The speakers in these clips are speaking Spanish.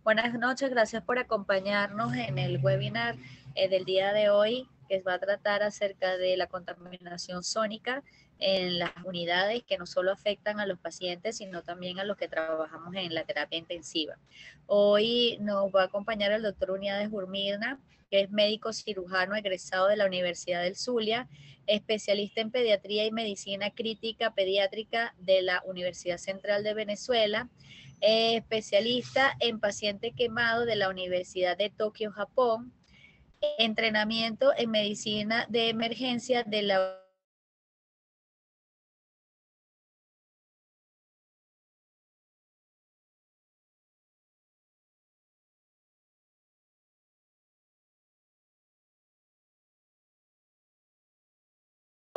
Buenas noches, gracias por acompañarnos en el webinar del día de hoy, que va a tratar acerca de la contaminación sónica en las unidades que no solo afectan a los pacientes, sino también a los que trabajamos en la terapia intensiva. Hoy nos va a acompañar el doctor Uniades Urmirna, que es médico cirujano egresado de la Universidad del Zulia, especialista en pediatría y medicina crítica pediátrica de la Universidad Central de Venezuela, especialista en paciente quemado de la Universidad de Tokio, Japón, entrenamiento en medicina de emergencia de la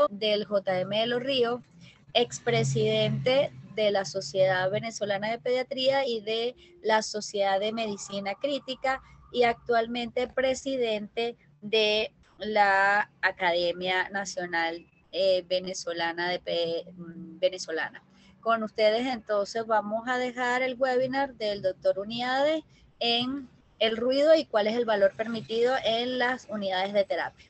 del JM de Los Ríos, expresidente de la Sociedad Venezolana de Pediatría y de la Sociedad de Medicina Crítica y actualmente presidente de la Academia Nacional Venezolana Venezolana. Con ustedes entonces vamos a dejar el webinar del doctor Uniades en el ruido y cuál es el valor permitido en las unidades de terapia.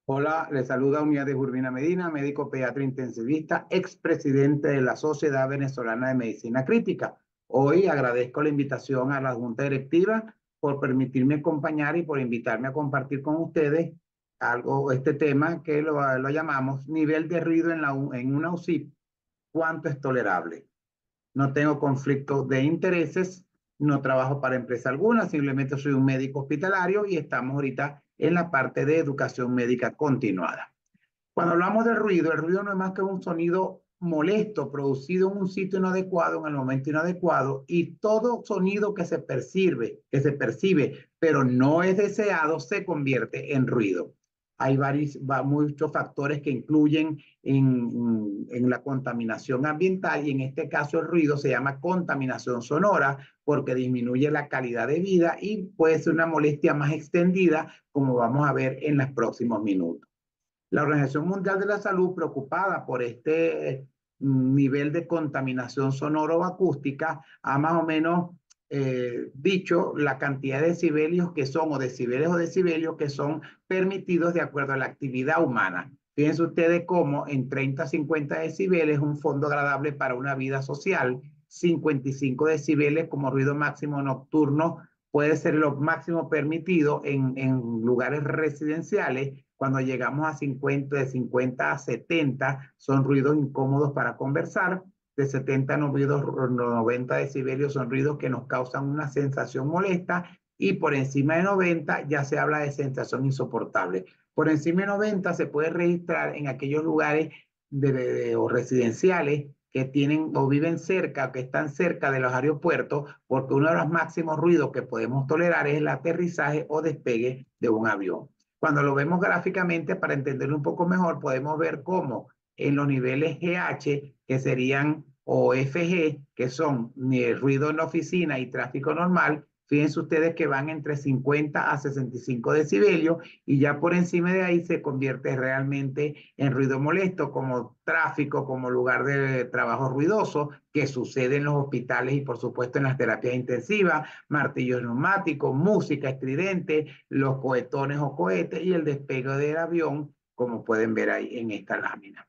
Hola, les saluda Uniades Urmirna Medina, médico pediatra intensivista, expresidente de la Sociedad Venezolana de Medicina Crítica. Hoy agradezco la invitación a la Junta Directiva por permitirme acompañar y por invitarme a compartir con ustedes este tema que lo llamamos nivel de ruido en una UCI, ¿cuánto es tolerable? No tengo conflicto de intereses, no trabajo para empresa alguna, simplemente soy un médico hospitalario y estamos ahorita en la parte de educación médica continuada. Cuando hablamos del ruido, el ruido no es más que un sonido molesto producido en un sitio inadecuado, en el momento inadecuado, y todo sonido que se percibe, pero no es deseado, se convierte en ruido. Hay muchos factores que influyen en la contaminación ambiental y en este caso el ruido se llama contaminación sonora porque disminuye la calidad de vida y puede ser una molestia más extendida como vamos a ver en los próximos minutos. La Organización Mundial de la Salud, preocupada por este nivel de contaminación sonoro-acústica, ha más o menos dicho la cantidad de decibelios que son, o decibelios que son permitidos de acuerdo a la actividad humana. Fíjense ustedes cómo en 30 a 50 decibeles es un fondo agradable para una vida social, 55 decibeles como ruido máximo nocturno puede ser lo máximo permitido en lugares residenciales. Cuando llegamos a 50, de 50 a 70 son ruidos incómodos para conversar. De 70 a 90 decibelios son ruidos que nos causan una sensación molesta y por encima de 90 ya se habla de sensación insoportable. Por encima de 90 se puede registrar en aquellos lugares o residenciales que tienen o viven cerca o que están cerca de los aeropuertos, porque uno de los máximos ruidos que podemos tolerar es el aterrizaje o despegue de un avión. Cuando lo vemos gráficamente, para entenderlo un poco mejor, podemos ver cómo en los niveles GH, que serían, o FG, que son el ruido en la oficina y tráfico normal, fíjense ustedes que van entre 50 a 65 decibelios y ya por encima de ahí se convierte realmente en ruido molesto, como tráfico, como lugar de trabajo ruidoso, que sucede en los hospitales y por supuesto en las terapias intensivas, martillos neumáticos, música estridente, los cohetones o cohetes y el despegue del avión, como pueden ver ahí en esta lámina.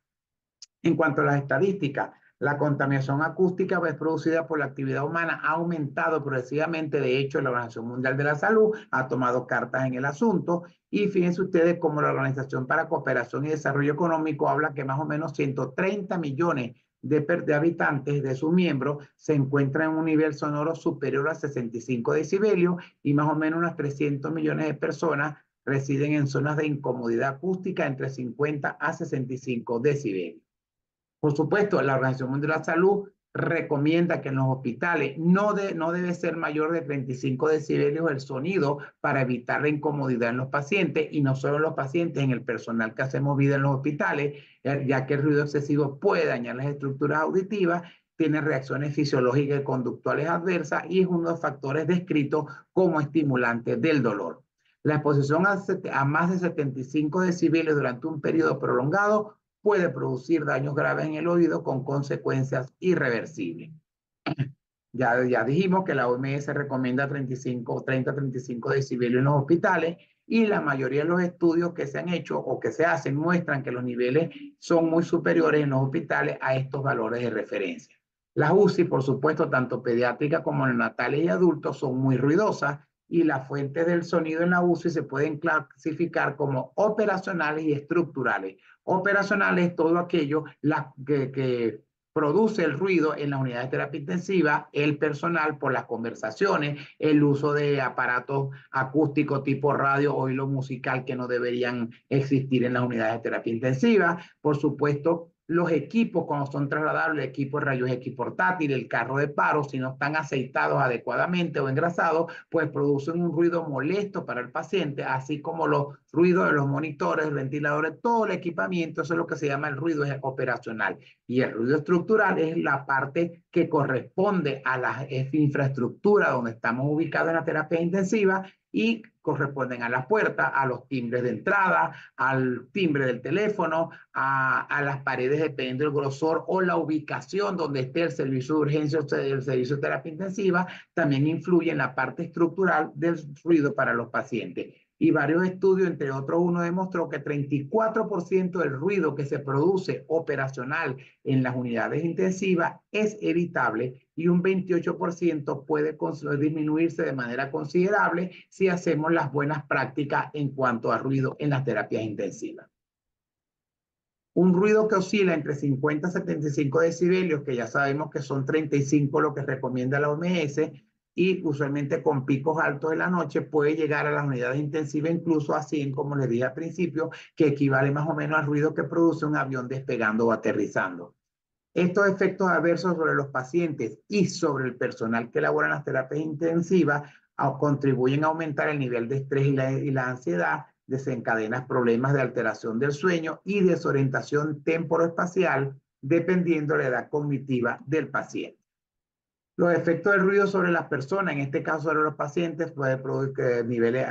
En cuanto a las estadísticas, la contaminación acústica es producida por la actividad humana, ha aumentado progresivamente. De hecho, la Organización Mundial de la Salud ha tomado cartas en el asunto y fíjense ustedes cómo la Organización para Cooperación y Desarrollo Económico habla que más o menos 130 millones de habitantes de sus miembros se encuentran en un nivel sonoro superior a 65 decibelios y más o menos unas 300 millones de personas residen en zonas de incomodidad acústica entre 50 a 65 decibelios. Por supuesto, la Organización Mundial de la Salud recomienda que en los hospitales no debe ser mayor de 35 decibelios el sonido para evitar la incomodidad en los pacientes y no solo en los pacientes, en el personal que hacemos vida en los hospitales, ya que el ruido excesivo puede dañar las estructuras auditivas, tiene reacciones fisiológicas y conductuales adversas y es uno de los factores descritos como estimulante del dolor. La exposición a más de 75 decibelios durante un periodo prolongado puede producir daños graves en el oído con consecuencias irreversibles. Ya dijimos que la OMS recomienda 30-35 decibelios en los hospitales y la mayoría de los estudios que se han hecho o que se hacen muestran que los niveles son muy superiores en los hospitales a estos valores de referencia. Las UCI, por supuesto, tanto pediátricas como neonatales y adultos, son muy ruidosas y las fuentes del sonido en la UCI se pueden clasificar como operacionales y estructurales. Operacionales es todo aquello que produce el ruido en las unidades de terapia intensiva, el personal por las conversaciones, el uso de aparatos acústicos tipo radio o hilo musical que no deberían existir en las unidades de terapia intensiva. Por supuesto, los equipos cuando son trasladables, el equipo de rayos X portátil, el carro de paro, si no están aceitados adecuadamente o engrasados, pues producen un ruido molesto para el paciente, así como los ruidos de los monitores, ventiladores, todo el equipamiento, eso es lo que se llama el ruido operacional. Y el ruido estructural es la parte que corresponde a la infraestructura donde estamos ubicados en la terapia intensiva y corresponden a las puertas, a los timbres de entrada, al timbre del teléfono, a las paredes dependiendo del grosor o la ubicación donde esté el servicio de urgencia o el servicio de terapia intensiva, también influye en la parte estructural del ruido para los pacientes. Y varios estudios, entre otros uno, demostró que 34% del ruido que se produce operacional en las unidades intensivas es evitable y un 28% puede disminuirse de manera considerable si hacemos las buenas prácticas en cuanto a ruido en las terapias intensivas. Un ruido que oscila entre 50 y 75 decibelios, que ya sabemos que son 35 lo que recomienda la OMS, y usualmente con picos altos de la noche puede llegar a las unidades intensivas incluso a 100, como les dije al principio, que equivale más o menos al ruido que produce un avión despegando o aterrizando. Estos efectos adversos sobre los pacientes y sobre el personal que elabora en las terapias intensivas contribuyen a aumentar el nivel de estrés y la ansiedad, desencadenan problemas de alteración del sueño y desorientación temporoespacial, dependiendo de la edad cognitiva del paciente. Los efectos del ruido sobre las personas, en este caso sobre los pacientes, puede producir niveles,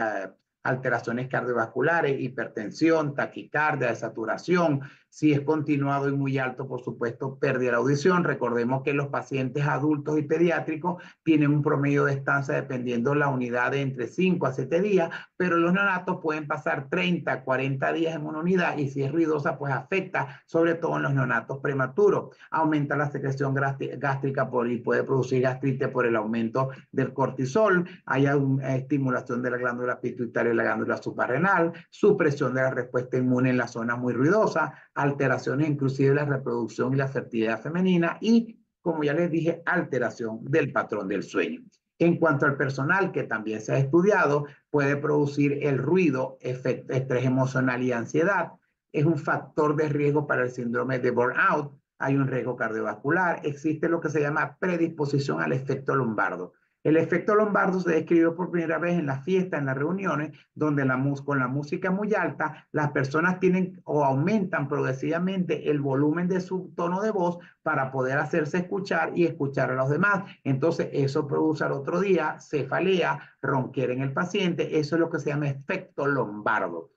alteraciones cardiovasculares, hipertensión, taquicardia, desaturación. Si es continuado y muy alto, por supuesto, pérdida de la audición. Recordemos que los pacientes adultos y pediátricos tienen un promedio de estancia dependiendo de la unidad de entre 5 a 7 días, pero los neonatos pueden pasar 30, 40 días en una unidad y si es ruidosa, pues afecta sobre todo en los neonatos prematuros. Aumenta la secreción gástrica y puede producir gastritis por el aumento del cortisol. Hay una estimulación de la glándula pituitaria y la glándula suprarrenal, supresión de la respuesta inmune en la zona muy ruidosa, alteraciones inclusive de la reproducción y la fertilidad femenina y, como ya les dije, alteración del patrón del sueño. En cuanto al personal, que también se ha estudiado, puede producir el ruido, estrés emocional y ansiedad. Es un factor de riesgo para el síndrome de burnout. Hay un riesgo cardiovascular. Existe lo que se llama predisposición al efecto lombardo. El efecto lombardo se describió por primera vez en las fiestas, en las reuniones, donde con la música muy alta, las personas tienen o aumentan progresivamente el volumen de su tono de voz para poder hacerse escuchar y escuchar a los demás. Entonces, eso produce al otro día cefalea, ronquera en el paciente. Eso es lo que se llama efecto lombardo.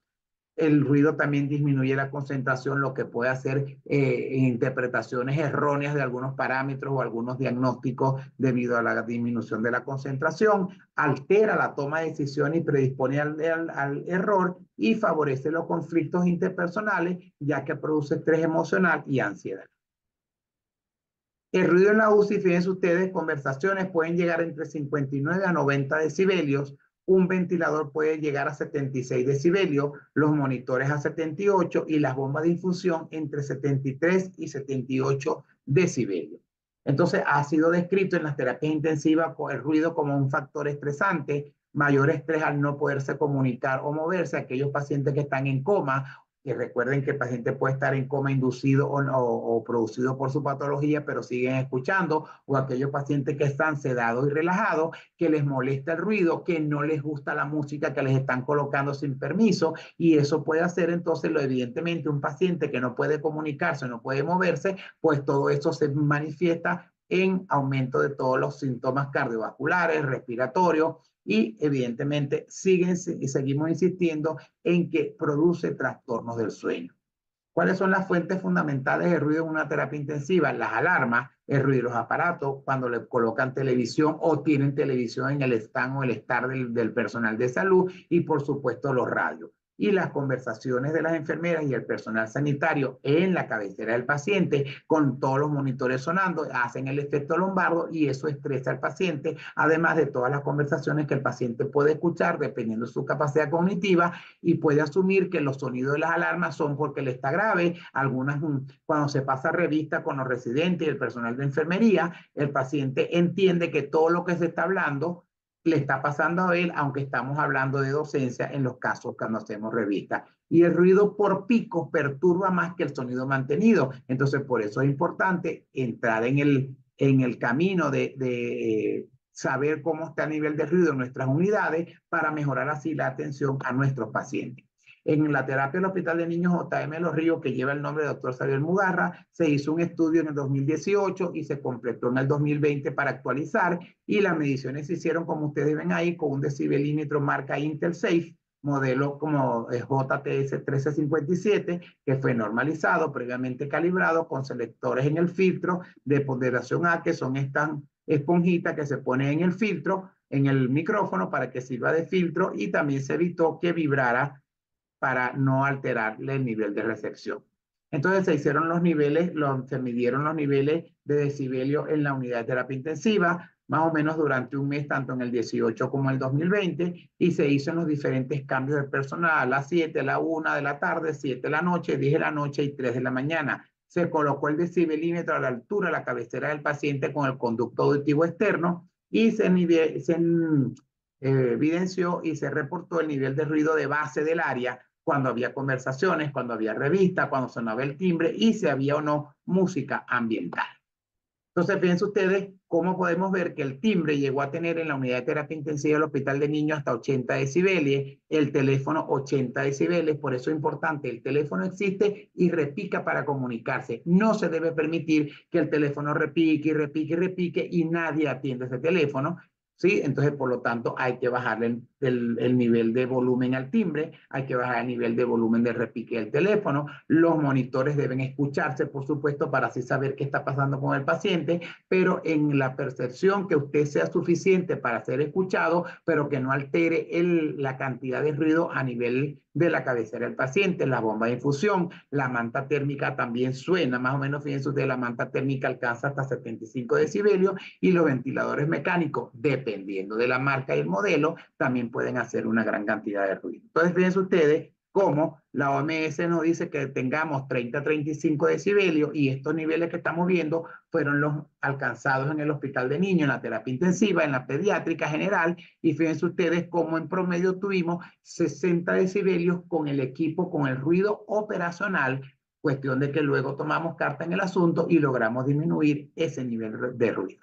El ruido también disminuye la concentración, lo que puede hacer interpretaciones erróneas de algunos parámetros o algunos diagnósticos debido a la disminución de la concentración, altera la toma de decisiones y predispone al error y favorece los conflictos interpersonales, ya que produce estrés emocional y ansiedad. El ruido en la UCI, fíjense ustedes, conversaciones pueden llegar entre 59 a 90 decibelios, un ventilador puede llegar a 76 decibelios, los monitores a 78 y las bombas de infusión entre 73 y 78 decibelios. Entonces, ha sido descrito en las terapias intensivas el ruido como un factor estresante, mayor estrés al no poderse comunicar o moverse, aquellos pacientes que están en coma. Y recuerden que el paciente puede estar en coma inducido o producido por su patología, pero siguen escuchando, o aquellos pacientes que están sedados y relajados, que les molesta el ruido, que no les gusta la música que les están colocando sin permiso, y eso puede hacer entonces, evidentemente, un paciente que no puede comunicarse, no puede moverse, pues todo eso se manifiesta en aumento de todos los síntomas cardiovasculares, respiratorios, y evidentemente seguimos insistiendo en que produce trastornos del sueño. ¿Cuáles son las fuentes fundamentales de ruido en una terapia intensiva? Las alarmas, el ruido de los aparatos, cuando le colocan televisión o tienen televisión en el stand o el estar del personal de salud, y por supuesto los radios. Y las conversaciones de las enfermeras y el personal sanitario en la cabecera del paciente, con todos los monitores sonando, hacen el efecto lombardo y eso estresa al paciente, además de todas las conversaciones que el paciente puede escuchar dependiendo de su capacidad cognitiva, y puede asumir que los sonidos de las alarmas son porque él está grave. Algunas, cuando se pasa revista con los residentes y el personal de enfermería, el paciente entiende que todo lo que se está hablando le está pasando a él, aunque estamos hablando de docencia en los casos cuando hacemos revista. Y el ruido por picos perturba más que el sonido mantenido. Entonces, por eso es importante entrar en el camino de saber cómo está el nivel de ruido en nuestras unidades para mejorar así la atención a nuestros pacientes. En la terapia del Hospital de Niños J.M. Los Ríos, que lleva el nombre de doctor Xavier Mugarra, se hizo un estudio en el 2018 y se completó en el 2020 para actualizar, y las mediciones se hicieron, como ustedes ven ahí, con un decibelímetro marca Intelsafe, modelo como JTS 1357, que fue normalizado, previamente calibrado, con selectores en el filtro de ponderación A, que son estas esponjitas que se ponen en el filtro, en el micrófono, para que sirva de filtro, y también se evitó que vibrara para no alterarle el nivel de recepción. Entonces se hicieron los niveles, se midieron los niveles de decibelio en la unidad de terapia intensiva, más o menos durante un mes, tanto en el 18 como el 2020, y se hizo en los diferentes cambios de personal, a las 7, a la 1 de la tarde, 7 de la noche, 10 de la noche y 3 de la mañana. Se colocó el decibelímetro a la altura de la cabecera del paciente con el conducto auditivo externo, y se evidenció y se reportó el nivel de ruido de base del área cuando había conversaciones, cuando había revista, cuando sonaba el timbre y si había o no música ambiental. Entonces, fíjense ustedes cómo podemos ver que el timbre llegó a tener en la unidad de terapia intensiva del Hospital de Niños hasta 80 decibeles, el teléfono 80 decibeles, por eso es importante, el teléfono existe y repica para comunicarse. No se debe permitir que el teléfono repique y repique y repique y nadie atiende ese teléfono. ¿Sí? Entonces, por lo tanto, hay que bajarle el nivel de volumen al timbre, hay que bajar el nivel de volumen de repique del teléfono, los monitores deben escucharse, por supuesto, para así saber qué está pasando con el paciente, pero en la percepción que usted sea suficiente para ser escuchado, pero que no altere la cantidad de ruido a nivel de la cabecera del paciente. La bomba de infusión, la manta térmica también suena, más o menos, fíjense ustedes, la manta térmica alcanza hasta 75 decibelios, y los ventiladores mecánicos, dependiendo de la marca y el modelo, también pueden hacer una gran cantidad de ruido. Entonces, fíjense ustedes cómo la OMS nos dice que tengamos 30 a 35 decibelios, y estos niveles que estamos viendo fueron los alcanzados en el Hospital de Niños, en la terapia intensiva, en la pediátrica general, y fíjense ustedes cómo en promedio tuvimos 60 decibelios con el equipo, con el ruido operacional, cuestión de que luego tomamos carta en el asunto y logramos disminuir ese nivel de ruido.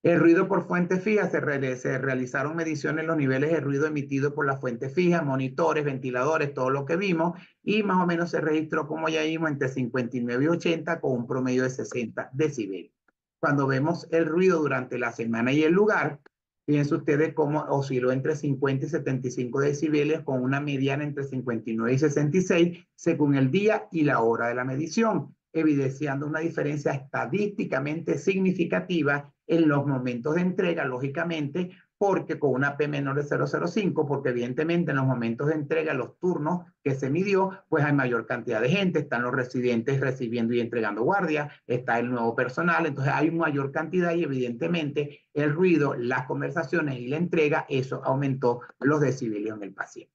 El ruido por fuente fija, se realizaron mediciones en los niveles de ruido emitido por la fuente fija, monitores, ventiladores, todo lo que vimos, y más o menos se registró, como ya vimos, entre 59 y 80 con un promedio de 60 decibelios. Cuando vemos el ruido durante la semana y el lugar, fíjense ustedes cómo osciló entre 50 y 75 decibelios con una mediana entre 59 y 66 según el día y la hora de la medición, evidenciando una diferencia estadísticamente significativa en los momentos de entrega, lógicamente, porque con una P menor de 0,05, porque evidentemente en los momentos de entrega, los turnos que se midió, pues hay mayor cantidad de gente, están los residentes recibiendo y entregando guardia, está el nuevo personal, entonces hay mayor cantidad y evidentemente el ruido, las conversaciones y la entrega, eso aumentó los decibelios en el paciente.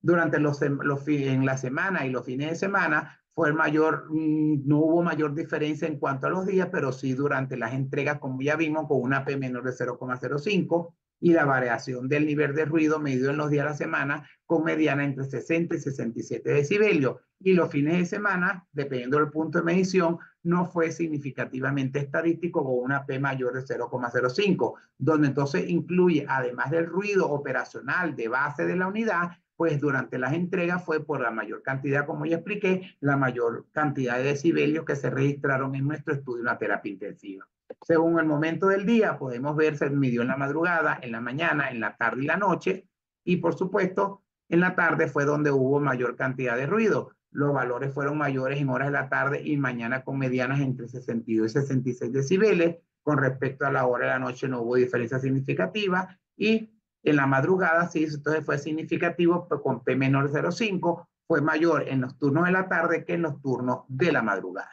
Durante en la semana y los fines de semana fue el mayor, no hubo mayor diferencia en cuanto a los días, pero sí durante las entregas, como ya vimos, con una P menor de 0,05 y la variación del nivel de ruido medido en los días de la semana con mediana entre 60 y 67 decibelios. Y los fines de semana, dependiendo del punto de medición, no fue significativamente estadístico con una P mayor de 0,05, donde entonces incluye, además del ruido operacional de base de la unidad, pues durante las entregas fue por la mayor cantidad, como ya expliqué, la mayor cantidad de decibelios que se registraron en nuestro estudio en la terapia intensiva. Según el momento del día, podemos ver, se midió en la madrugada, en la mañana, en la tarde y la noche, y por supuesto, en la tarde fue donde hubo mayor cantidad de ruido. los valores fueron mayores en horas de la tarde y mañana con medianas entre 62 y 66 decibeles. Con respecto a la hora de la noche no hubo diferencia significativa y en la madrugada sí, entonces fue significativo, pues con P menor de 0,5 fue mayor en los turnos de la tarde que en los turnos de la madrugada.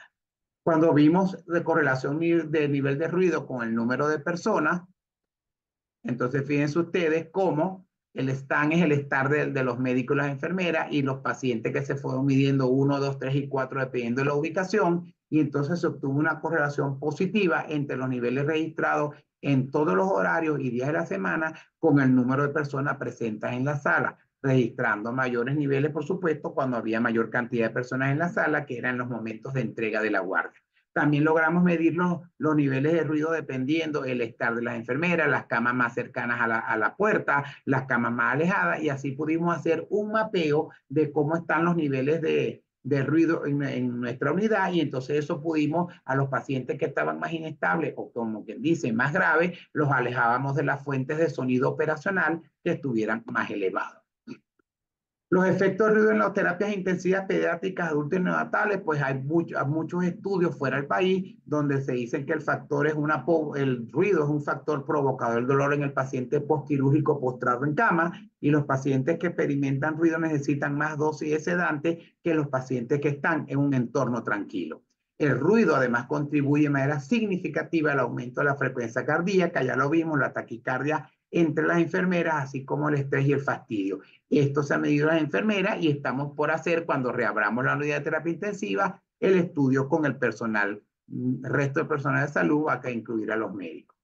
Cuando vimos de correlación de nivel de ruido con el número de personas, entonces fíjense ustedes cómo el stand es el estar de los médicos y las enfermeras y los pacientes que se fueron midiendo 1, 2, 3 y 4 dependiendo de la ubicación y entonces se obtuvo una correlación positiva entre los niveles registrados en todos los horarios y días de la semana con el número de personas presentes en la sala, registrando mayores niveles, por supuesto, cuando había mayor cantidad de personas en la sala, que eran los momentos de entrega de la guardia. También logramos medir los niveles de ruido dependiendo el estar de las enfermeras, las camas más cercanas a la puerta, las camas más alejadas, y así pudimos hacer un mapeo de cómo están los niveles de ruido en nuestra unidad, y entonces eso pudimos a los pacientes que estaban más inestables o como quien dice más graves, los alejábamos de las fuentes de sonido operacional que estuvieran más elevados. Los efectos de ruido en las terapias intensivas pediátricas, adultos y neonatales, pues hay muchos estudios fuera del país donde se dice que el factor es el ruido es un factor provocador del dolor en el paciente postquirúrgico postrado en cama y los pacientes que experimentan ruido necesitan más dosis de sedante que los pacientes que están en un entorno tranquilo. El ruido además contribuye de manera significativa al aumento de la frecuencia cardíaca, ya lo vimos, la taquicardia entre las enfermeras, así como el estrés y el fastidio. Esto se ha medido a las enfermeras y estamos por hacer, cuando reabramos la unidad de terapia intensiva, el estudio con el personal, el resto del personal de salud, va a incluir a los médicos.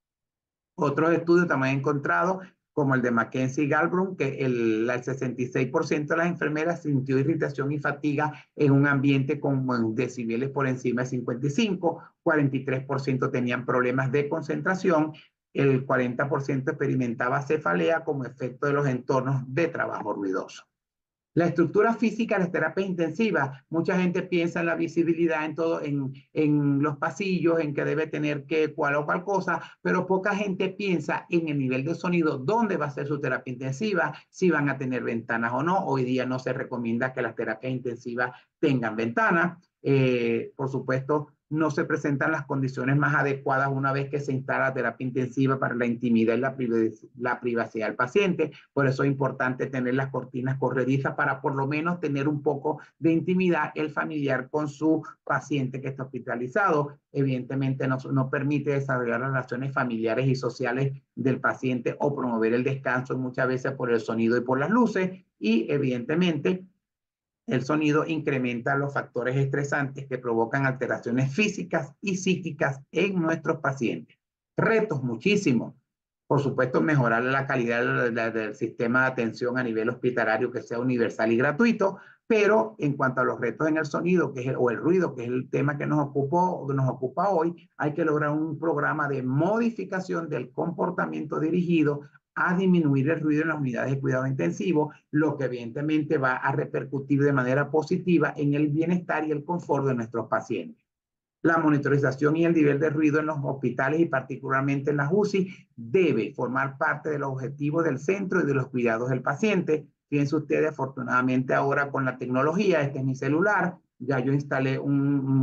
Otros estudios también han encontrado, como el de Mackenzie y Galbraith, que el 66% de las enfermeras sintió irritación y fatiga en un ambiente con decibeles por encima de 55, 43% tenían problemas de concentración, el 40% experimentaba cefalea como efecto de los entornos de trabajo ruidoso. La estructura física de las terapias intensivas, mucha gente piensa en la visibilidad en los pasillos, en que debe tener cual o cual cosa, pero poca gente piensa en el nivel de sonido, dónde va a ser su terapia intensiva, si van a tener ventanas o no. Hoy día no se recomienda que las terapias intensivas tengan ventanas. Por supuesto, no se presentan las condiciones más adecuadas una vez que se instala la terapia intensiva para la intimidad y la privacidad del paciente. Por eso es importante tener las cortinas corredizas para por lo menos tener un poco de intimidad el familiar con su paciente que está hospitalizado. Evidentemente no permite desarrollar relaciones familiares y sociales del paciente o promover el descanso muchas veces por el sonido y por las luces y evidentemente el sonido incrementa los factores estresantes que provocan alteraciones físicas y psíquicas en nuestros pacientes. Retos muchísimos. Por supuesto, mejorar la calidad del sistema de atención a nivel hospitalario que sea universal y gratuito, pero en cuanto a los retos en el sonido o el ruido, que es el tema que nos ocupa hoy, hay que lograr un programa de modificación del comportamiento dirigido a disminuir el ruido en las unidades de cuidado intensivo, lo que evidentemente va a repercutir de manera positiva en el bienestar y el confort de nuestros pacientes. La monitorización y el nivel de ruido en los hospitales y particularmente en las UCI debe formar parte de los objetivos del centro y de los cuidados del paciente. Fíjense ustedes, afortunadamente ahora con la tecnología, este es mi celular, ya yo instalé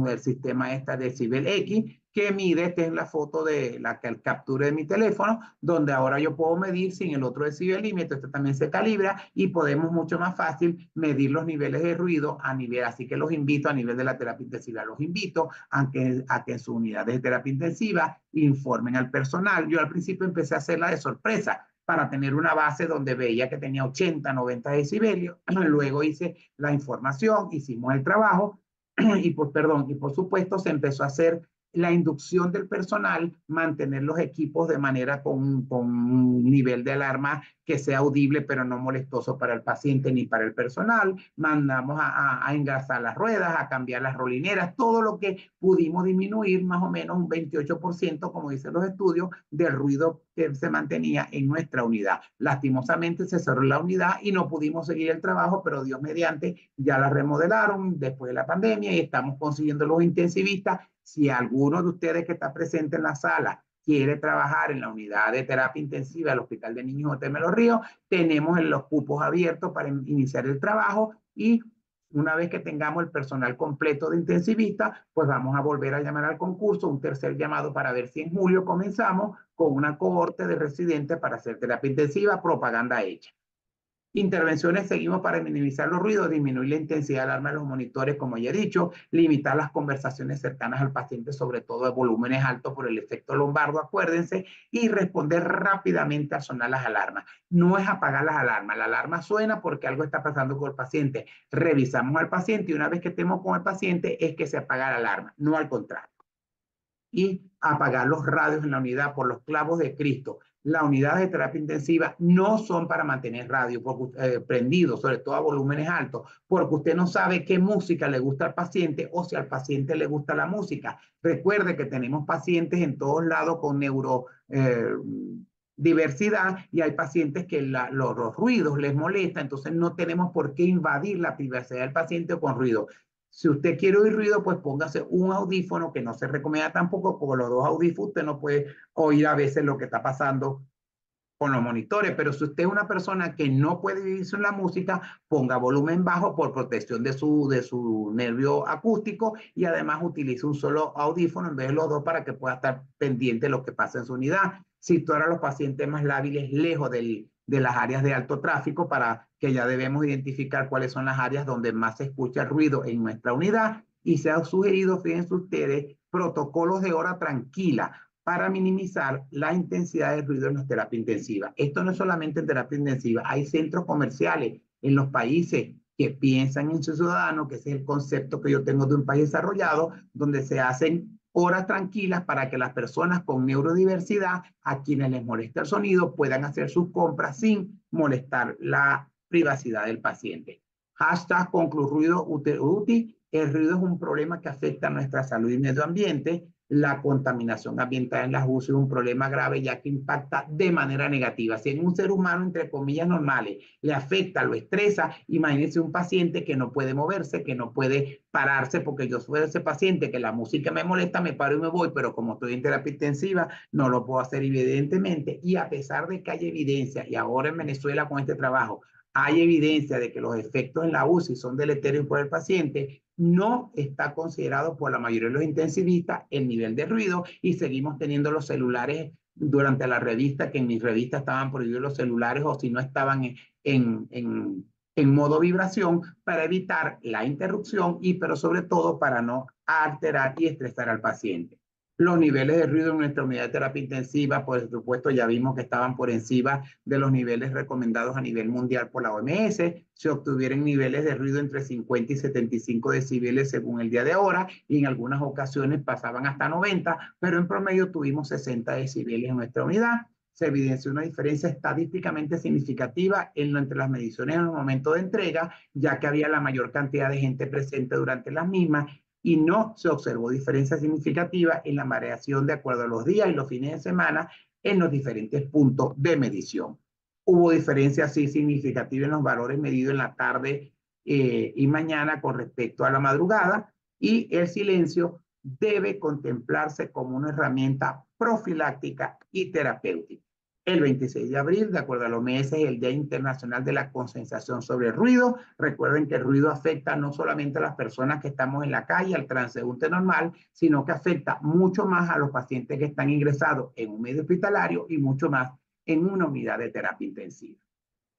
el sistema de Decibel X que mide, esta es la foto de la captura de mi teléfono, donde ahora yo puedo medir sin el otro decibelímetro, este también se calibra y podemos mucho más fácil medir los niveles de ruido a nivel, así que los invito a nivel de la terapia intensiva, los invito a que en sus unidades de terapia intensiva informen al personal. Yo al principio empecé a hacerla de sorpresa, para tener una base donde veía que tenía 80, 90 decibelios. Luego hice la información, hicimos el trabajo y por supuesto se empezó a hacer la inducción del personal, mantener los equipos de manera con un nivel de alarma que sea audible pero no molestoso para el paciente ni para el personal. Mandamos a engrasar las ruedas, a cambiar las rolineras, todo lo que pudimos disminuir más o menos un 28%, como dicen los estudios, del ruido que se mantenía en nuestra unidad. Lastimosamente se cerró la unidad y no pudimos seguir el trabajo, pero Dios mediante ya la remodelaron después de la pandemia y estamos consiguiendo los intensivistas. Si alguno de ustedes que está presente en la sala quiere trabajar en la unidad de terapia intensiva del Hospital de Niños J.M. Los Ríos, tenemos los cupos abiertos para iniciar el trabajo y Una vez que tengamos el personal completo de intensivista, pues vamos a volver a llamar al concurso, un tercer llamado para ver si en julio comenzamos con una cohorte de residentes para hacer terapia intensiva, propaganda hecha. Intervenciones seguimos para minimizar los ruidos, disminuir la intensidad de alarma de los monitores, como ya he dicho, limitar las conversaciones cercanas al paciente, sobre todo de volúmenes altos por el efecto lombardo, acuérdense, y responder rápidamente al sonar las alarmas. No es apagar las alarmas, la alarma suena porque algo está pasando con el paciente. Revisamos al paciente y una vez que estemos con el paciente es que se apaga la alarma, no al contrario. Y apagar los radios en la unidad por los clavos de Cristo. Las unidades de terapia intensiva no son para mantener radio prendido, sobre todo a volúmenes altos, porque usted no sabe qué música le gusta al paciente o si al paciente le gusta la música. Recuerde que tenemos pacientes en todos lados con neurodiversidad y hay pacientes que los ruidos les molestan, entonces no tenemos por qué invadir la privacidad del paciente con ruido. Si usted quiere oír ruido, pues póngase un audífono, que no se recomienda tampoco, porque los dos audífonos usted no puede oír a veces lo que está pasando con los monitores, pero si usted es una persona que no puede vivir sin la música, ponga volumen bajo por protección de su nervio acústico y además utilice un solo audífono en vez de los dos para que pueda estar pendiente de lo que pasa en su unidad. Situar a los pacientes más lábiles lejos de las áreas de alto tráfico para que ya debemos identificar cuáles son las áreas donde más se escucha ruido en nuestra unidad y se ha sugerido, fíjense ustedes, protocolos de hora tranquila para minimizar la intensidad de ruido en la terapia intensiva. Esto no es solamente en terapia intensiva, hay centros comerciales en los países que piensan en su ciudadano, que ese es el concepto que yo tengo de un país desarrollado, donde se hacen horas tranquilas para que las personas con neurodiversidad, a quienes les molesta el sonido, puedan hacer sus compras sin molestar la privacidad del paciente. Hashtag concluruido UTI. El ruido es un problema que afecta a nuestra salud y medio ambiente. La contaminación ambiental en las UCI es un problema grave ya que impacta de manera negativa. Si en un ser humano, entre comillas, normales, le afecta, lo estresa, imagínense un paciente que no puede moverse, que no puede pararse, porque yo soy ese paciente que la música me molesta, me paro y me voy, pero como estoy en terapia intensiva, no lo puedo hacer evidentemente. Y a pesar de que hay evidencia, y ahora en Venezuela con este trabajo, hay evidencia de que los efectos en la UCI son deleterios por el paciente, no está considerado por la mayoría de los intensivistas el nivel de ruido y seguimos teniendo los celulares durante la revista, que en mi revista estaban prohibidos los celulares o si no estaban en modo vibración para evitar la interrupción pero sobre todo para no alterar y estresar al paciente. Los niveles de ruido en nuestra unidad de terapia intensiva, por supuesto, ya vimos que estaban por encima de los niveles recomendados a nivel mundial por la OMS. Se obtuvieron niveles de ruido entre 50 y 75 decibeles según el día de ahora, y en algunas ocasiones pasaban hasta 90, pero en promedio tuvimos 60 decibeles en nuestra unidad. Se evidenció una diferencia estadísticamente significativa entre las mediciones en el momento de entrega, ya que había la mayor cantidad de gente presente durante las mismas, y no se observó diferencia significativa en la variación de acuerdo a los días y los fines de semana en los diferentes puntos de medición. Hubo diferencias sí significativas en los valores medidos en la tarde y mañana con respecto a la madrugada, y el silencio debe contemplarse como una herramienta profiláctica y terapéutica. El 26 de abril, de acuerdo a la OMS, es el Día Internacional de la Concientización sobre el Ruido. Recuerden que el ruido afecta no solamente a las personas que estamos en la calle, al transeúnte normal, sino que afecta mucho más a los pacientes que están ingresados en un medio hospitalario y mucho más en una unidad de terapia intensiva.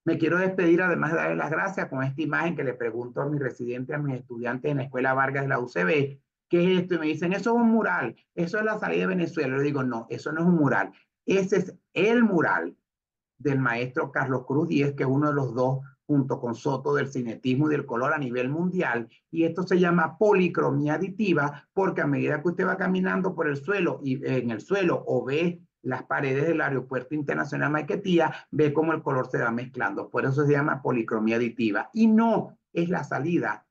Me quiero despedir, además de darles las gracias, con esta imagen que le pregunto a mis residentes, a mis estudiantes en la Escuela Vargas de la UCB, ¿qué es esto? Y me dicen, eso es un mural, eso es la salida de Venezuela. Yo digo, no, eso no es un mural. Ese es el mural del maestro Carlos Cruz Díez, que es uno de los dos, junto con Soto, del cinetismo y del color a nivel mundial. Y esto se llama policromía aditiva, porque a medida que usted va caminando por el suelo y en el suelo o ve las paredes del Aeropuerto Internacional Maiquetía, ve cómo el color se va mezclando. Por eso se llama policromía aditiva. Y no es la salida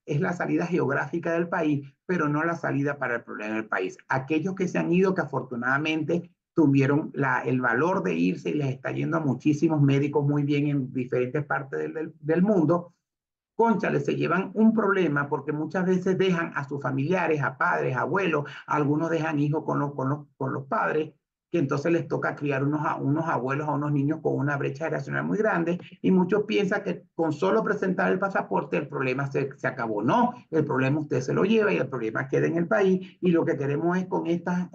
geográfica del país, pero no la salida para el problema del país. Aquellos que se han ido, que afortunadamente tuvieron el valor de irse y les está yendo a muchísimos médicos muy bien en diferentes partes del mundo, cónchale, se llevan un problema porque muchas veces dejan a sus familiares, a padres, abuelos, algunos dejan hijos con los padres, que entonces les toca criar unos abuelos a unos niños con una brecha generacional muy grande, y muchos piensan que con solo presentar el pasaporte el problema se acabó. No, el problema usted se lo lleva y el problema queda en el país, y lo que queremos es con esta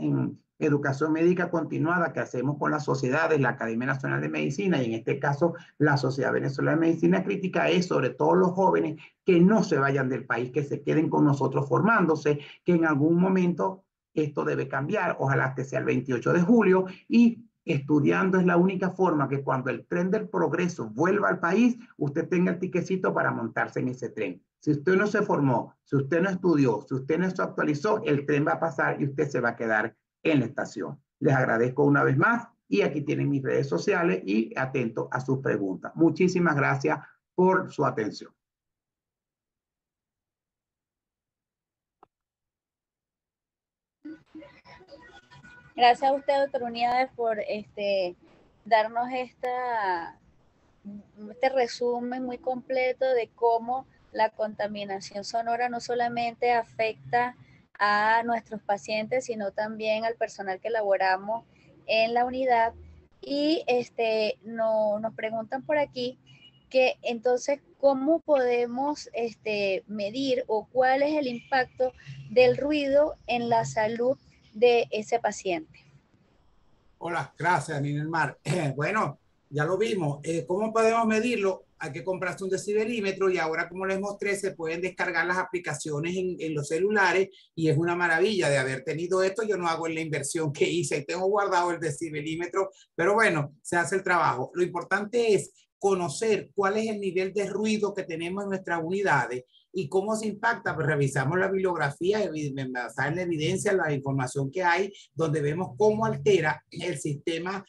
educación médica continuada que hacemos con las sociedades, la Academia Nacional de Medicina y en este caso la Sociedad Venezolana de Medicina Crítica, es sobre todo los jóvenes que no se vayan del país, que se queden con nosotros formándose, que en algún momento esto debe cambiar, ojalá que sea el 28 de julio, y estudiando es la única forma que cuando el tren del progreso vuelva al país, usted tenga el tiquecito para montarse en ese tren. Si usted no se formó, si usted no estudió, si usted no se actualizó, el tren va a pasar y usted se va a quedar en la estación. Les agradezco una vez más y aquí tienen mis redes sociales y atento a sus preguntas. Muchísimas gracias por su atención. Gracias a usted, doctor Unidades, por darnos este resumen muy completo de cómo la contaminación sonora no solamente afecta a nuestros pacientes, sino también al personal que laboramos en la unidad. Y nos preguntan por aquí que entonces, ¿cómo podemos medir o cuál es el impacto del ruido en la salud de ese paciente? Hola, gracias, Ninelmar. Bueno, ya lo vimos. ¿Cómo podemos medirlo? Hay que comprarse un decibelímetro y ahora, como les mostré, se pueden descargar las aplicaciones en los celulares y es una maravilla de haber tenido esto. Yo no hago la inversión que hice y tengo guardado el decibelímetro, pero bueno, se hace el trabajo. Lo importante es conocer cuál es el nivel de ruido que tenemos en nuestras unidades y cómo se impacta. Pues revisamos la bibliografía, basada en la evidencia, la información que hay, donde vemos cómo altera el sistema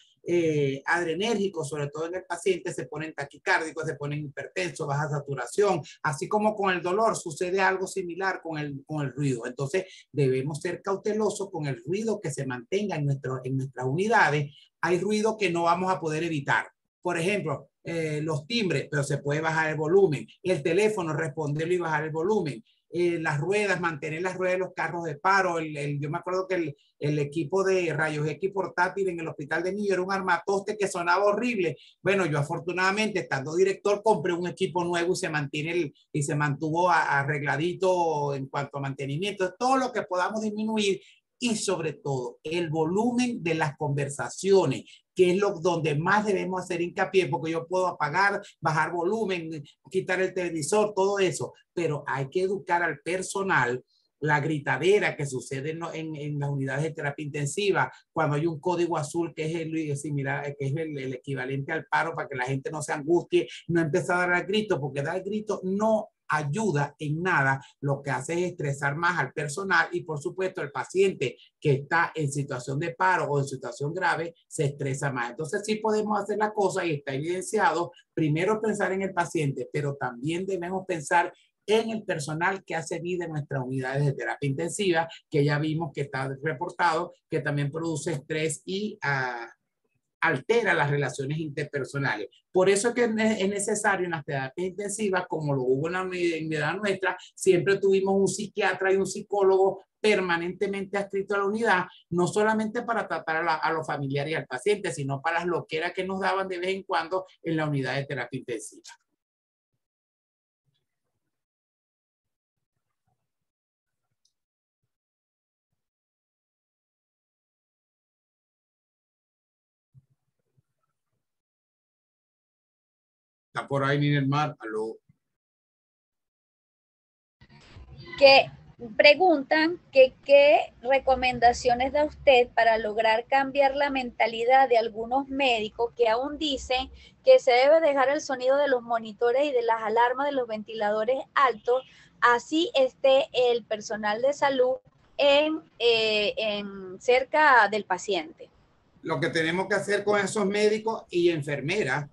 adrenérgico, sobre todo en el paciente. Se ponen taquicárdicos, se ponen hipertensos, baja saturación, así como con el dolor sucede algo similar con el ruido. Entonces debemos ser cautelosos con el ruido que se mantenga en nuestras unidades. Hay ruido que no vamos a poder evitar. Por ejemplo, los timbres, pero se puede bajar el volumen. El teléfono, responderlo y bajar el volumen. Las ruedas, mantener las ruedas de los carros de paro. Yo me acuerdo que el equipo de rayos X portátil en el hospital de niños era un armatoste que sonaba horrible. Bueno, yo afortunadamente, estando director, compré un equipo nuevo y se mantuvo arregladito en cuanto a mantenimiento. Todo lo que podamos disminuir y sobre todo el volumen de las conversaciones, que es donde más debemos hacer hincapié, porque yo puedo apagar, bajar volumen, quitar el televisor, todo eso, pero hay que educar al personal. La gritadera que sucede en las unidades de terapia intensiva, cuando hay un código azul que es el equivalente al paro, para que la gente no se angustie, no empiece a dar el grito, porque dar el grito no ayuda en nada, lo que hace es estresar más al personal y por supuesto el paciente que está en situación de paro o en situación grave se estresa más. Entonces sí podemos hacer la cosa y está evidenciado, primero pensar en el paciente, pero también debemos pensar en el personal que hace vida en nuestras unidades de terapia intensiva, que ya vimos que está reportado, que también produce estrés y altera las relaciones interpersonales. Por eso es que es necesario en las terapias intensivas, como lo hubo en la unidad nuestra, siempre tuvimos un psiquiatra y un psicólogo permanentemente adscrito a la unidad, no solamente para tratar a los familiares y al paciente, sino para las loqueras que nos daban de vez en cuando en la unidad de terapia intensiva. Está por ahí, Ninelmar. Aló. Que preguntan que qué recomendaciones da usted para lograr cambiar la mentalidad de algunos médicos que aún dicen que se debe dejar el sonido de los monitores y de las alarmas de los ventiladores altos, así esté el personal de salud en cerca del paciente. Lo que tenemos que hacer con esos médicos y enfermeras,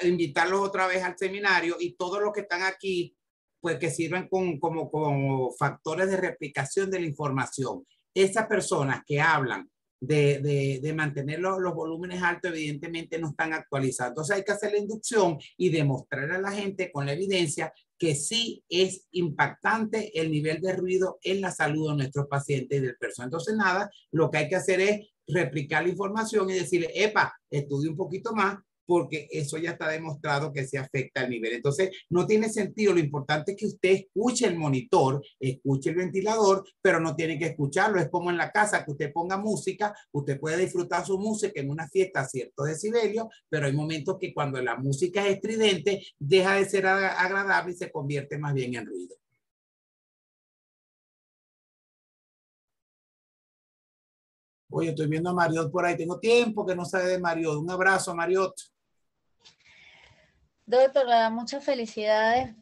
invitarlos otra vez al seminario y todos los que están aquí, pues que sirvan como factores de replicación de la información. Esas personas que hablan de mantener los volúmenes altos, evidentemente no están actualizados. Entonces hay que hacer la inducción y demostrar a la gente con la evidencia que sí es impactante el nivel de ruido en la salud de nuestros pacientes y del personal. Entonces, nada, lo que hay que hacer es replicar la información y decirle, epa, estudie un poquito más, porque eso ya está demostrado que se afecta al nivel. Entonces, no tiene sentido. Lo importante es que usted escuche el monitor, escuche el ventilador, pero no tiene que escucharlo. Es como en la casa, que usted ponga música, usted puede disfrutar su música en una fiesta a ciertos decibelios, pero hay momentos que cuando la música es estridente, deja de ser agradable y se convierte más bien en ruido. Oye, estoy viendo a Mariot por ahí. Tengo tiempo que no sabe de Mariot. Un abrazo, Mariot. Doctor, le da muchas felicidades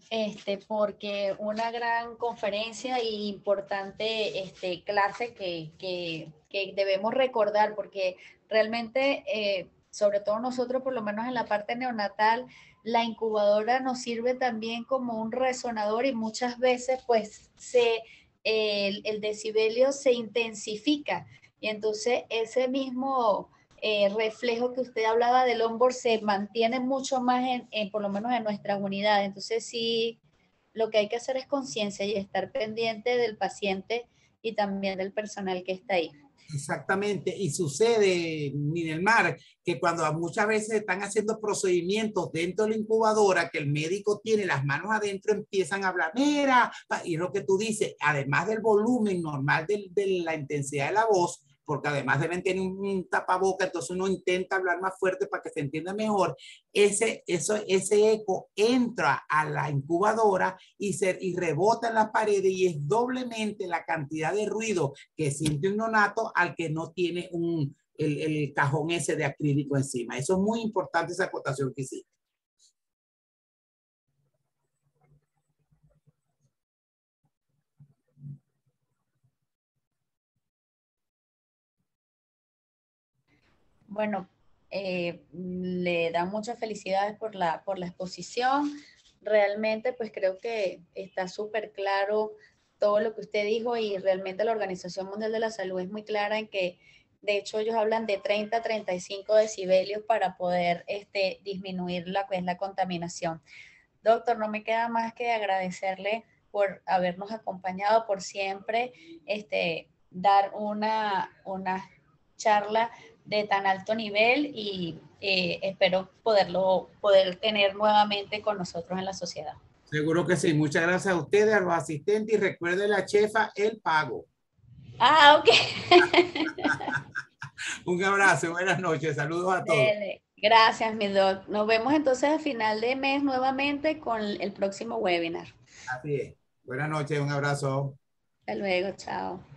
porque una gran conferencia y importante clase que debemos recordar, porque realmente, sobre todo nosotros, por lo menos en la parte neonatal, la incubadora nos sirve también como un resonador y muchas veces pues el decibelio se intensifica y entonces ese mismo reflejo que usted hablaba del onboard se mantiene mucho más por lo menos en nuestras unidades. Entonces sí, lo que hay que hacer es conciencia y estar pendiente del paciente y también del personal que está ahí. Exactamente, y sucede, Ninelmar, que cuando muchas veces están haciendo procedimientos dentro de la incubadora, que el médico tiene las manos adentro, empiezan a hablar, mira, y lo que tú dices, además del volumen normal de la intensidad de la voz, porque además deben tener un tapaboca, entonces uno intenta hablar más fuerte para que se entienda mejor, ese eco entra a la incubadora y rebota en las paredes y es doblemente la cantidad de ruido que siente un neonato al que no tiene el cajón ese de acrílico encima. Eso es muy importante, esa acotación que hiciste. Bueno, le dan muchas felicidades por la exposición. Realmente, pues creo que está súper claro todo lo que usted dijo y realmente la Organización Mundial de la Salud es muy clara en que, de hecho, ellos hablan de 30 a 35 decibelios para poder disminuir la contaminación. Doctor, no me queda más que agradecerle por habernos acompañado, por siempre dar una charla de tan alto nivel y espero poder tener nuevamente con nosotros en la sociedad. Seguro que sí. Muchas gracias a ustedes, a los asistentes, y recuerde la chefa, el pago. Ah, ok. Un abrazo, buenas noches, saludos a todos. Gracias, mi doc. Nos vemos entonces a final de mes nuevamente con el próximo webinar. Así es. Buenas noches, un abrazo. Hasta luego, chao.